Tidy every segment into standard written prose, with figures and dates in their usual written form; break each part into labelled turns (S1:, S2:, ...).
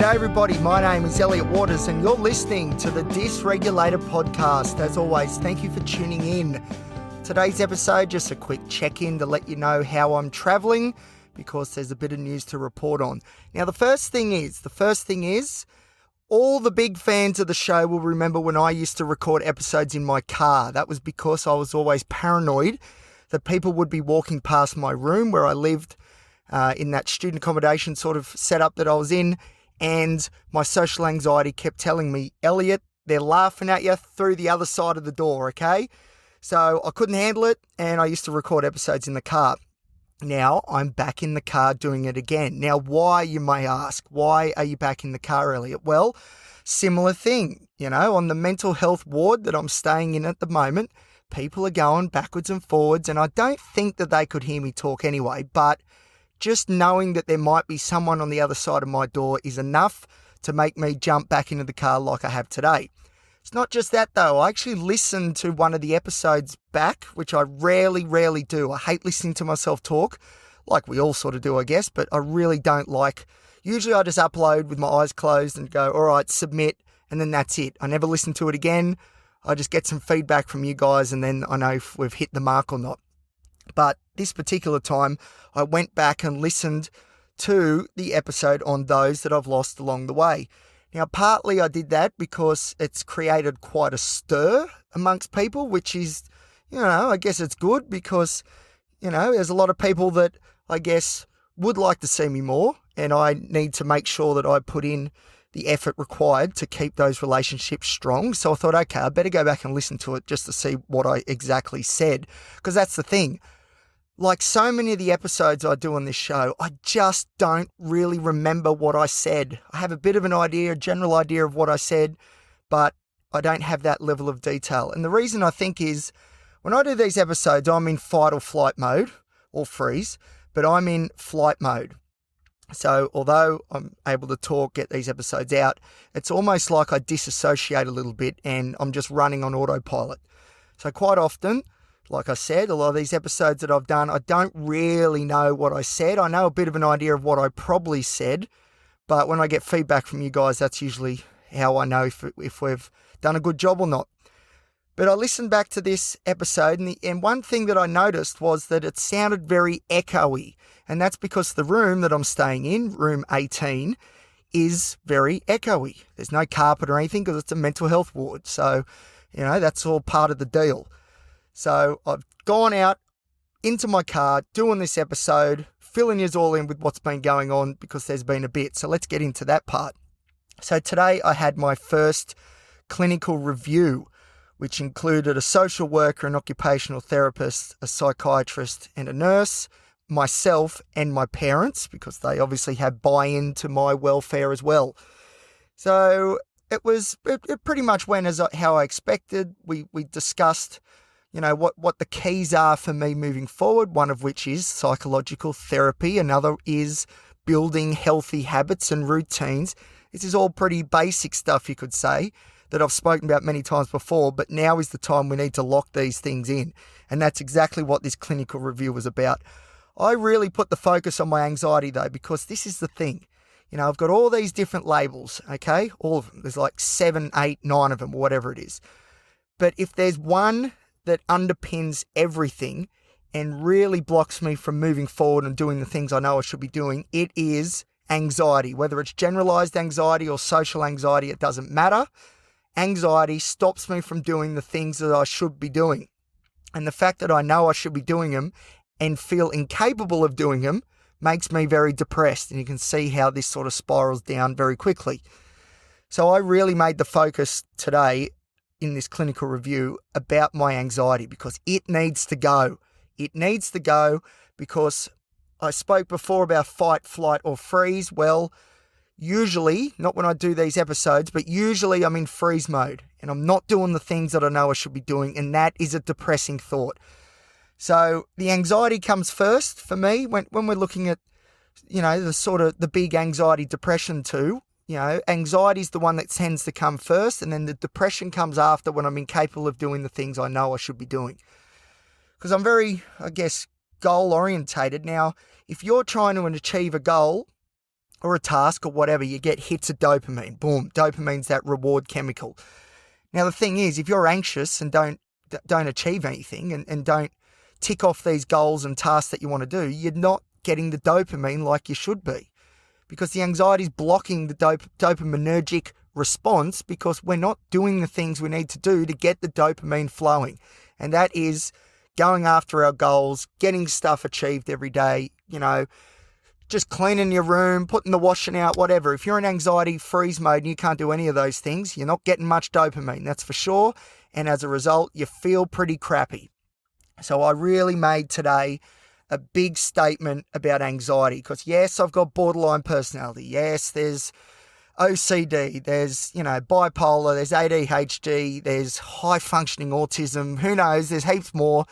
S1: G'day everybody, my name is Elliot Waters and you're listening to the Dysregulated podcast. As always, thank you for tuning in. Today's episode, just a quick check-in to let you know how I'm travelling because there's a bit of news to report on. Now the first thing is, all the big fans of the show will remember when I used to record episodes in my car. That was because I was always paranoid that people would be walking past my room where I lived in that student accommodation sort of setup that I was in. And my social anxiety kept telling me, Elliot, they're laughing at you through the other side of the door, okay? So I couldn't handle it and I used to record episodes in the car. Now I'm back in the car doing it again. Now why, you may ask, why are you back in the car, Elliot? Well, similar thing, on the mental health ward that I'm staying in at the moment, people are going backwards and forwards and I don't think that they could hear me talk anyway, but just knowing that there might be someone on the other side of my door is enough to make me jump back into the car like I have today. It's not just that though. I actually listened to one of the episodes back, which I rarely do. I hate listening to myself talk, like we all sort of do, I guess, but I really don't like. Usually I just upload with my eyes closed and go, all right, submit, and then that's it. I never listen to it again. I just get some feedback from you guys and then I know if we've hit the mark or not. But this particular time, I went back and listened to the episode on those that I've lost along the way. Now, partly I did that because it's created quite a stir amongst people, which is, I guess it's good because, there's a lot of people that I guess would like to see me more, and I need to make sure that I put in the effort required to keep those relationships strong. So I thought, okay, I better go back and listen to it just to see what I exactly said, because that's the thing. Like so many of the episodes I do on this show, I just don't really remember what I said. I have a bit of an idea, a general idea of what I said, but I don't have that level of detail. And the reason I think is when I do these episodes, I'm in fight or flight mode or freeze, but I'm in flight mode. So although I'm able to talk, get these episodes out, it's almost like I disassociate a little bit and I'm just running on autopilot. So quite often, like I said, a lot of these episodes that I've done, I don't really know what I said. I know a bit of an idea of what I probably said, but when I get feedback from you guys, that's usually how I know if we've done a good job or not. But I listened back to this episode, and one thing that I noticed was that it sounded very echoey, and that's because the room that I'm staying in, room 18, is very echoey. There's no carpet or anything because it's a mental health ward, so, that's all part of the deal. So I've gone out into my car doing this episode, filling you all in with what's been going on because there's been a bit. So let's get into that part. So today I had my first clinical review, which included a social worker, an occupational therapist, a psychiatrist and a nurse, myself and my parents, because they obviously have buy-in to my welfare as well. So it pretty much went as how I expected. We discussed what the keys are for me moving forward, one of which is psychological therapy. Another is building healthy habits and routines. This is all pretty basic stuff, you could say, that I've spoken about many times before, but now is the time we need to lock these things in. And that's exactly what this clinical review was about. I really put the focus on my anxiety though, because this is the thing. I've got all these different labels, okay? All of them. There's like 7, 8, 9 of them, or whatever it is. But if there's one that underpins everything and really blocks me from moving forward and doing the things I know I should be doing, it is anxiety. Whether it's generalized anxiety or social anxiety, it doesn't matter. Anxiety stops me from doing the things that I should be doing. And the fact that I know I should be doing them and feel incapable of doing them makes me very depressed. And you can see how this sort of spirals down very quickly. So I really made the focus today in this clinical review about my anxiety because it needs to go. It needs to go because I spoke before about fight, flight or freeze. Well, usually, not when I do these episodes, but usually I'm in freeze mode and I'm not doing the things that I know I should be doing, and that is a depressing thought. So the anxiety comes first for me when we're looking at, the big anxiety depression too. Anxiety is the one that tends to come first, and then the depression comes after when I'm incapable of doing the things I know I should be doing. Because I'm very, goal orientated. Now, if you're trying to achieve a goal or a task or whatever, you get hits of dopamine. Boom, dopamine's that reward chemical. Now, the thing is, if you're anxious and don't achieve anything and don't tick off these goals and tasks that you want to do, you're not getting the dopamine like you should be, because the anxiety is blocking the dopaminergic response because we're not doing the things we need to do to get the dopamine flowing. And that is going after our goals, getting stuff achieved every day, just cleaning your room, putting the washing out, whatever. If you're in anxiety freeze mode and you can't do any of those things, you're not getting much dopamine, that's for sure. And as a result, you feel pretty crappy. So I really made today a big statement about anxiety because, yes, I've got borderline personality. Yes, there's OCD, there's, bipolar, there's ADHD, there's high functioning autism. Who knows? There's heaps more.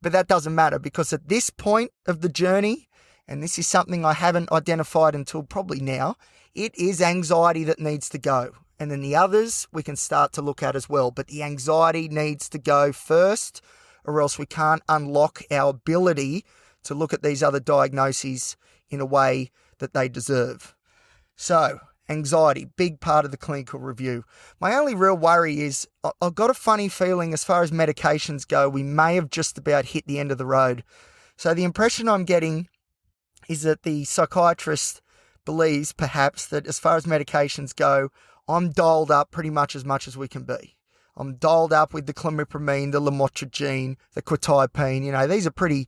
S1: But that doesn't matter because at this point of the journey, and this is something I haven't identified until probably now, it is anxiety that needs to go. And then the others we can start to look at as well. But the anxiety needs to go first, or else we can't unlock our ability to look at these other diagnoses in a way that they deserve. So, anxiety, big part of the clinical review. My only real worry is I've got a funny feeling as far as medications go, we may have just about hit the end of the road. So the impression I'm getting is that the psychiatrist believes perhaps that as far as medications go, I'm dialed up pretty much as we can be. I'm dialed up with the clomipramine, the lamotrigine, the quetiapine. These are pretty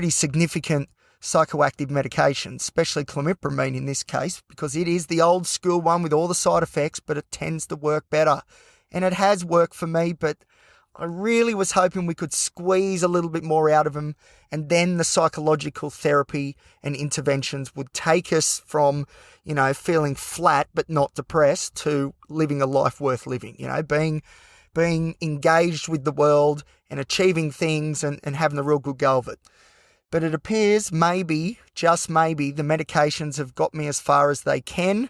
S1: significant psychoactive medications, especially clomipramine in this case, because it is the old school one with all the side effects, but it tends to work better. And it has worked for me, but I really was hoping we could squeeze a little bit more out of them, and then the psychological therapy and interventions would take us from, feeling flat but not depressed to living a life worth living, being engaged with the world and achieving things and having a real good go of it. But it appears maybe, just maybe, the medications have got me as far as they can,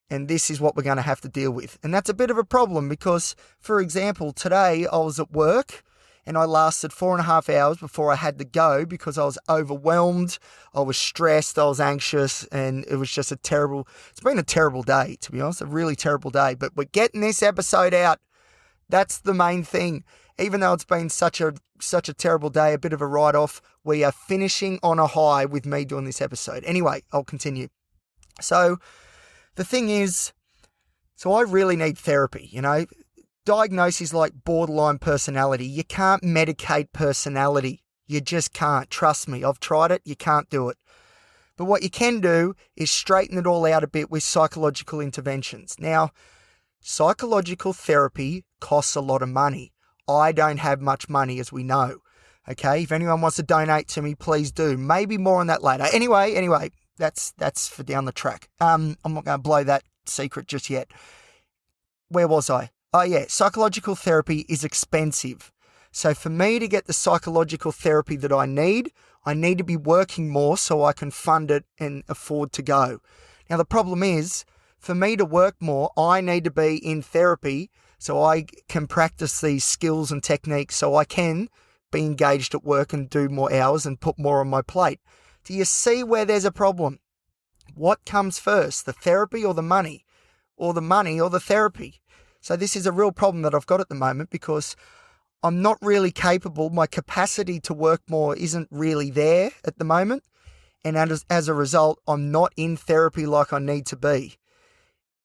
S1: and this is what we're going to have to deal with. And that's a bit of a problem because, for example, today I was at work and I lasted 4.5 hours before I had to go because I was overwhelmed, I was stressed, I was anxious, and it was just it's been a terrible day, to be honest, a really terrible day. But we're getting this episode out. That's the main thing. Even though it's been such a terrible day, a bit of a write-off, we are finishing on a high with me doing this episode. Anyway, I'll continue. So the thing is, I really need therapy, Diagnoses like borderline personality, you can't medicate personality. You just can't. Trust me, I've tried it, you can't do it. But what you can do is straighten it all out a bit with psychological interventions. Now, psychological therapy costs a lot of money. I don't have much money, as we know. Okay, if anyone wants to donate to me, please do. Maybe more on that later. Anyway, that's for down the track. I'm not going to blow that secret just yet. Where was I? Oh yeah, psychological therapy is expensive. So for me to get the psychological therapy that I need to be working more so I can fund it and afford to go. Now the problem is, for me to work more, I need to be in therapy so I can practice these skills and techniques so I can be engaged at work and do more hours and put more on my plate. Do you see where there's a problem? What comes first, the therapy or the money? Or the money or the therapy? So this is a real problem that I've got at the moment because I'm not really capable. My capacity to work more isn't really there at the moment. And as a result, I'm not in therapy like I need to be.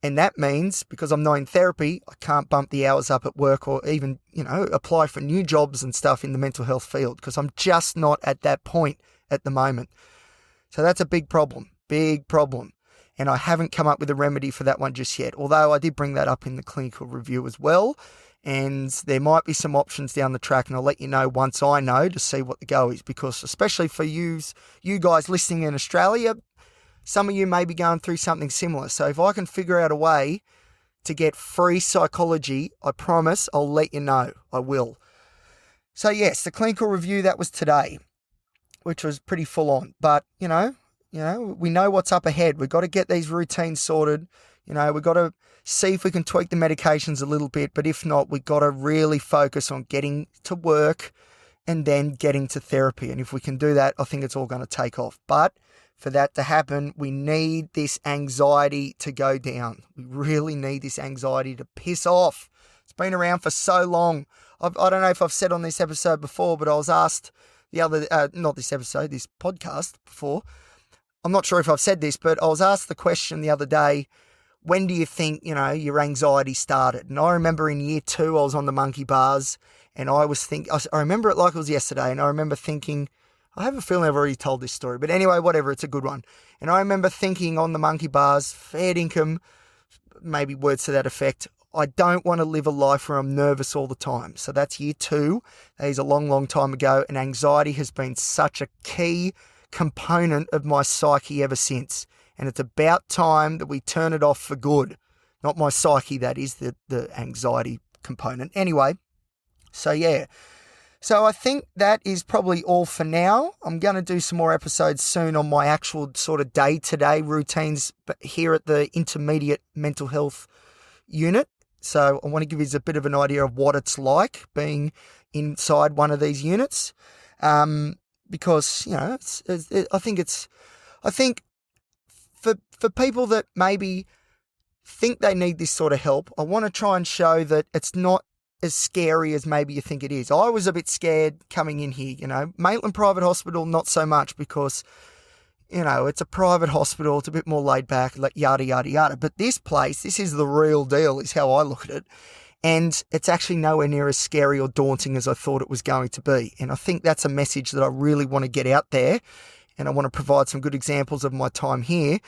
S1: And that means because I'm not in therapy, I can't bump the hours up at work or even, apply for new jobs and stuff in the mental health field because I'm just not at that point at the moment. So that's a big problem. And I haven't come up with a remedy for that one just yet, although I did bring that up in the clinical review as well. And there might be some options down the track, and I'll let you know once I know to see what the go is, because especially for you guys listening in Australia, some of you may be going through something similar. So if I can figure out a way to get free psychology, I promise I'll let you know. I will. So yes, the clinical review, that was today, which was pretty full on. But, we know what's up ahead. We've got to get these routines sorted. We've got to see if we can tweak the medications a little bit. But if not, we've got to really focus on getting to work and then getting to therapy. And if we can do that, I think it's all going to take off. But for that to happen, we need this anxiety to go down. We really need this anxiety to piss off. It's been around for so long. I don't know if I've said on this episode before, but I was asked not this episode, this podcast before. I'm not sure if I've said this, but I was asked the question the other day, when do you think, your anxiety started? And I remember in year 2, I was on the monkey bars, and I remember it like it was yesterday, and I remember thinking, I have a feeling I've already told this story, but anyway, whatever, it's a good one. And I remember thinking on the monkey bars, fair income, maybe words to that effect, I don't want to live a life where I'm nervous all the time. So that's year 2. That is a long, long time ago, and anxiety has been such a key component of my psyche ever since. And it's about time that we turn it off for good. Not my psyche, that is, the anxiety component. Anyway, so yeah. So I think that is probably all for now. I'm going to do some more episodes soon on my actual sort of day-to-day routines here at the intermediate mental health unit. So I want to give you a bit of an idea of what it's like being inside one of these units. Because, I think for people that maybe think they need this sort of help, I want to try and show that it's not as scary as maybe you think it is. I was a bit scared coming in here, Maitland Private Hospital, not so much because, it's a private hospital. It's a bit more laid back, like yada, yada, yada. But this place, this is the real deal is how I look at it. And it's actually nowhere near as scary or daunting as I thought it was going to be. And I think that's a message that I really want to get out there. And I want to provide some good examples of my time here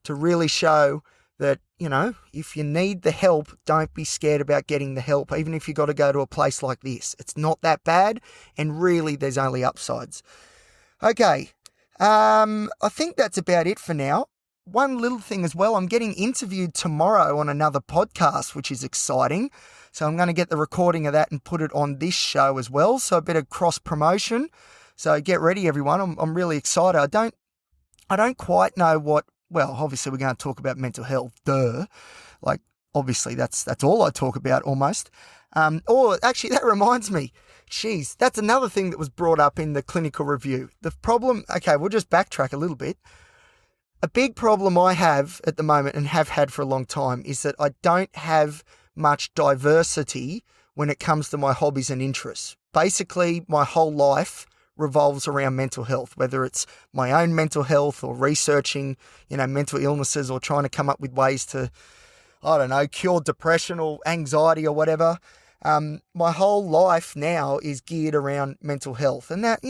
S1: to really show that, if you need the help, don't be scared about getting the help, even if you've got to go to a place like this. It's not that bad, and really there's only upsides. Okay, I think that's about it for now. One little thing as well, I'm getting interviewed tomorrow on another podcast, which is exciting. So I'm going to get the recording of that and put it on this show as well. So a bit of cross-promotion. So get ready, everyone. I'm really excited. I don't quite know obviously we're going to talk about mental health, Like, obviously that's all I talk about almost. Actually, that reminds me. Jeez, that's another thing that was brought up in the clinical review. The problem, okay, we'll just backtrack a little bit. A big problem I have at the moment and have had for a long time is that I don't have much diversity when it comes to my hobbies and interests. Basically, my whole life revolves around mental health, whether it's my own mental health or researching, mental illnesses or trying to come up with ways to, cure depression or anxiety or whatever. My whole life now is geared around mental health. And that,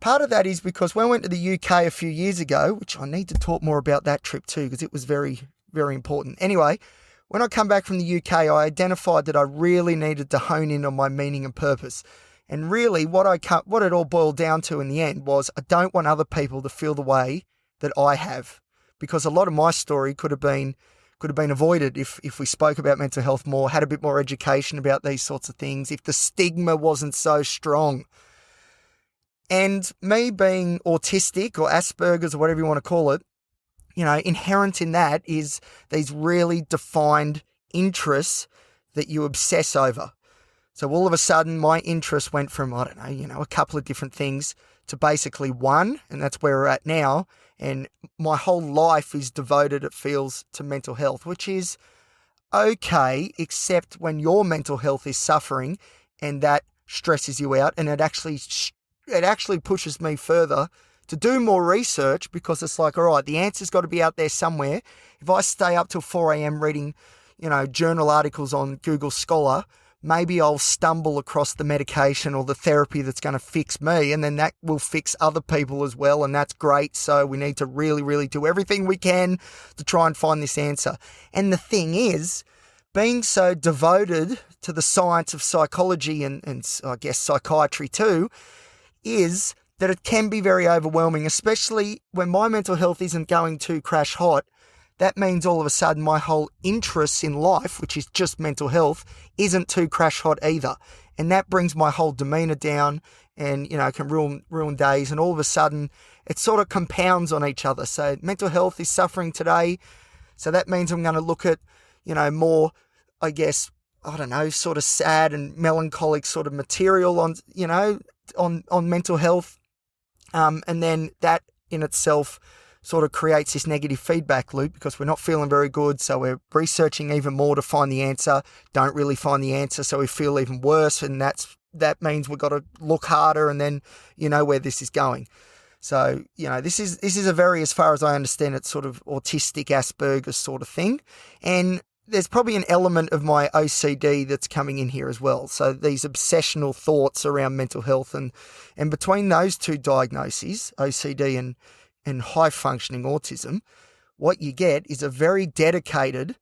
S1: part of that is because when I went to the UK a few years ago, which I need to talk more about that trip too, because it was very, very important. Anyway, when I come back from the UK, I identified that I really needed to hone in on my meaning and purpose. And really what it all boiled down to in the end was I don't want other people to feel the way that I have, because a lot of my story could have been avoided if we spoke about mental health more, had a bit more education about these sorts of things, if the stigma wasn't so strong. And me being autistic or Asperger's or whatever you want to call it, inherent in that is these really defined interests that you obsess over. So all of a sudden my interest went from, a couple of different things to basically one, and that's where we're at now. And my whole life is devoted, it feels, to mental health, which is okay, except when your mental health is suffering and that stresses you out, and it actually pushes me further to do more research, because it's like, all right, the answer's got to be out there somewhere. If I stay up till 4 a.m. reading, journal articles on Google Scholar, maybe I'll stumble across the medication or the therapy that's going to fix me, and then that will fix other people as well, and that's great. So we need to really, really do everything we can to try and find this answer. And the thing is, being so devoted to the science of psychology and I guess psychiatry too, is that it can be very overwhelming, especially when my mental health isn't going too crash hot. That means all of a sudden my whole interest in life, which is just mental health, isn't too crash hot either. And that brings my whole demeanor down and, can ruin days. And all of a sudden it sort of compounds on each other. So mental health is suffering today. So that means I'm going to look at, more, I guess, sort of sad and melancholic sort of material on mental health. And then that in itself sort of creates this negative feedback loop because we're not feeling very good. So we're researching even more to find the answer, don't really find the answer. So we feel even worse. And that means we've got to look harder, and then you know where this is going. So, this is a very, as far as I understand it, sort of autistic Asperger's sort of thing. And there's probably an element of my OCD that's coming in here as well. So these obsessional thoughts around mental health, and between those two diagnoses, OCD and high-functioning autism, what you get is a very dedicated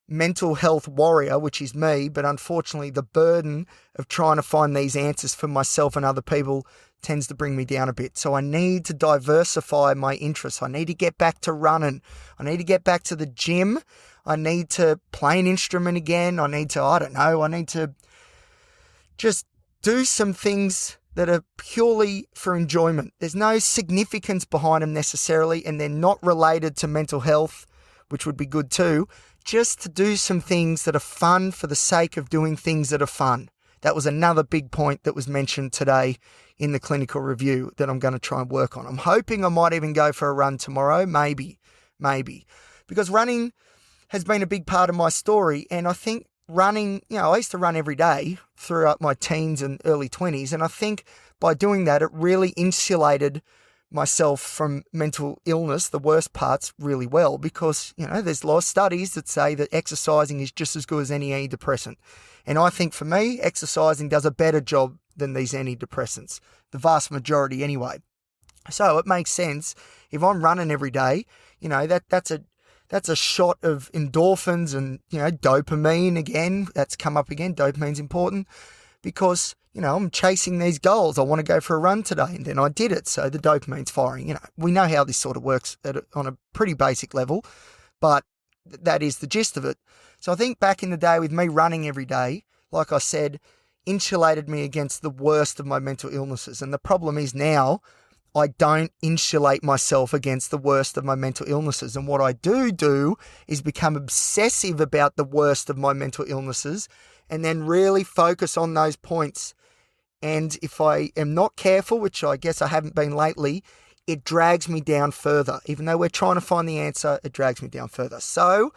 S1: mental health warrior, which is me, but unfortunately the burden of trying to find these answers for myself and other people tends to bring me down a bit. So I need to diversify my interests. I need to get back to running. I need to get back to the gym. I need to play an instrument again. I need to just do some things that are purely for enjoyment. There's no significance behind them necessarily, and they're not related to mental health, which would be good too. Just to do some things that are fun for the sake of doing things that are fun. That was another big point that was mentioned today in the clinical review that I'm going to try and work on. I'm hoping I might even go for a run tomorrow, maybe. Because running has been a big part of my story, and I think running, I used to run every day throughout my teens and early 20s, and I think by doing that, it really insulated myself from mental illness, the worst parts, really well, because, there's a lot of studies that say that exercising is just as good as any antidepressant. And I think for me, exercising does a better job than these antidepressants, the vast majority anyway. So it makes sense if I'm running every day, that's a shot of endorphins and, dopamine again. That's come up again. Dopamine's important because, I'm chasing these goals. I want to go for a run today, and then I did it. So the dopamine's firing. We know how this sort of works on a pretty basic level, but that is the gist of it. So I think back in the day with me running every day, like I said, insulated me against the worst of my mental illnesses. And the problem is now I don't insulate myself against the worst of my mental illnesses. And what I do is become obsessive about the worst of my mental illnesses and then really focus on those points. And if I am not careful, which I guess I haven't been lately, it drags me down further. Even though we're trying to find the answer, it drags me down further. So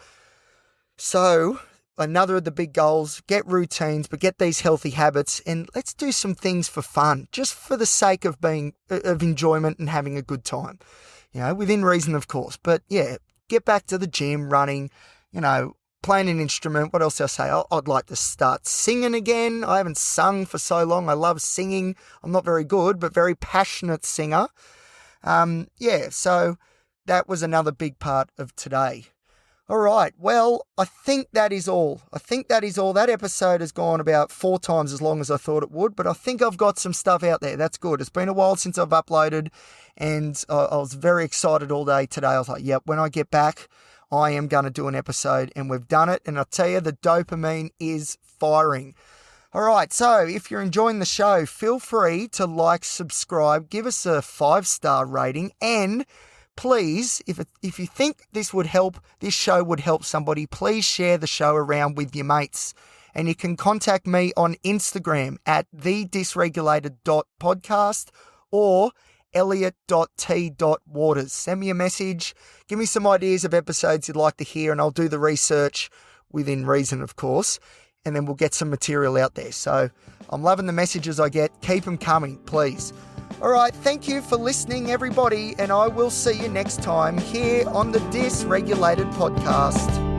S1: another of the big goals, get routines, but get these healthy habits, and let's do some things for fun, just for the sake of enjoyment and having a good time, within reason, of course. But yeah, get back to the gym, running, playing an instrument. What else did I say? I'd like to start singing again. I haven't sung for so long. I love singing. I'm not very good, but very passionate singer. So that was another big part of today. All right, well, I think that is all. That episode has gone about 4 times as long as I thought it would, but I think I've got some stuff out there. That's good. It's been a while since I've uploaded, and I was very excited all day today. I was like, yep, when I get back, I am going to do an episode, and we've done it, and I'll tell you, the dopamine is firing. All right, so if you're enjoying the show, feel free to like, subscribe, give us a 5-star rating, and please, if you think this show would help somebody, please share the show around with your mates. And you can contact me on Instagram at thedysregulated.podcast or elliot.t.waters. Send me a message. Give me some ideas of episodes you'd like to hear, and I'll do the research within reason, of course, and then we'll get some material out there. So I'm loving the messages I get. Keep them coming, please. All right, thank you for listening, everybody, and I will see you next time here on the Dysregulated podcast.